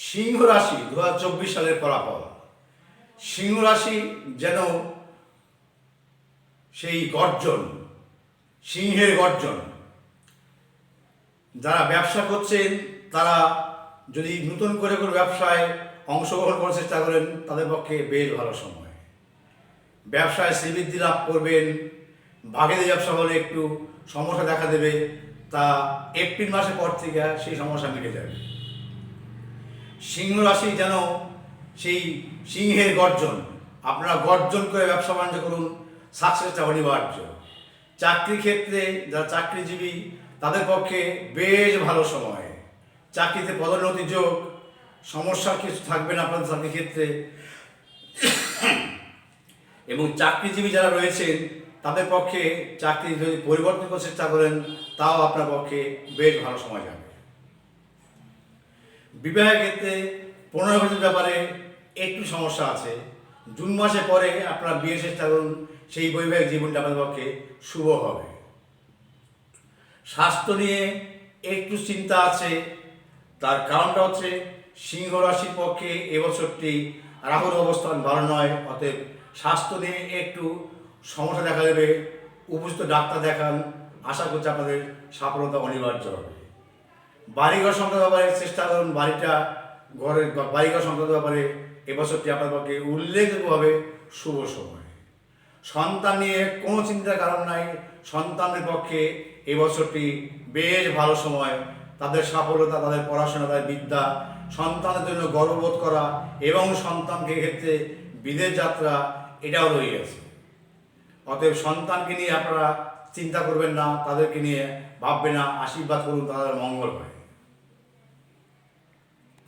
সিংহ রাশি 2024 সালের ফলাফল। সিংহ রাশি যেন সেই গর্জন, সিংহের গর্জন। যারা ব্যবসা করছেন তারা যদি নতুন করে কোনো ব্যবসায় অংশগ্রহণ করার চেষ্টা করেন তাদের পক্ষে বেশ ভালো সময়। ব্যবসায় শ্রীবৃদ্ধি লাভ করবেন। ভাগেদের ব্যবসা হলে একটু সমস্যা দেখা দেবে, তা এপ্রিল মাসের পর থেকে সেই সমস্যা মিটে যাবে। সিংহ রাশি যেন সেই সিংহের গর্জন। আপনারা গর্জন করে ব্যবসা বাণিজ্য করুন, সাকসেসটা অনিবার্য। চাকরি ক্ষেত্রে যারা চাকরিজীবী তাদের পক্ষে বেশ ভালো সময়। চাকরিতে পদোন্নতি যোগ, সমস্যার কিছু থাকবে না আপনাদের চাকরি ক্ষেত্রে। এবং চাকরিজীবী যারা রয়েছেন তাদের পক্ষে চাকরি যদি পরিবর্তন করার চেষ্টা করেন তাও আপনার পক্ষে বেশ ভালো সময় যাবে। বিবাহের ক্ষেত্রে 15 বছর ব্যাপারে একটু সমস্যা আছে। জুন মাসে পরে আপনারা বিয়ের চেষ্টা করুন, সেই বৈবাহিক জীবনটা আপনাদের পক্ষে শুভ হবে। স্বাস্থ্য নিয়ে একটু চিন্তা আছে, তার কারণটা হচ্ছে সিংহ রাশির পক্ষে এবছরটি রাহুর অবস্থান ভালো নয়। অতএব স্বাস্থ্য নিয়ে একটু সমস্যা দেখা দেবে। উপযুক্ত ডাক্তার দেখান, আশা করছি আপনাদের সফলতা অনিবার্য হবে। বাড়িঘর সংক্রান্ত ব্যাপারে চেষ্টা করুন, বাড়িঘর সংক্রান্ত ব্যাপারে এবছরটি আপনার পক্ষে উল্লেখযোগ্যভাবে শুভ সময়। সন্তান নিয়ে কোনো চিন্তার কারণ নাই, সন্তানের পক্ষে এবছরটি বেশ ভালো সময়। তাদের সফলতা, তাদের পড়াশোনা, তাদের বিদ্যা, সন্তানের জন্য গর্ববোধ করা এবং সন্তানকে ক্ষেত্রে বিদেশ যাত্রা এটাও রয়ে গেছে। অতএব সন্তানকে নিয়ে আপনারা চিন্তা করবেন না, তাদেরকে নিয়ে ভাববেন না, আশীর্বাদ করুন তাদের মঙ্গল হয়।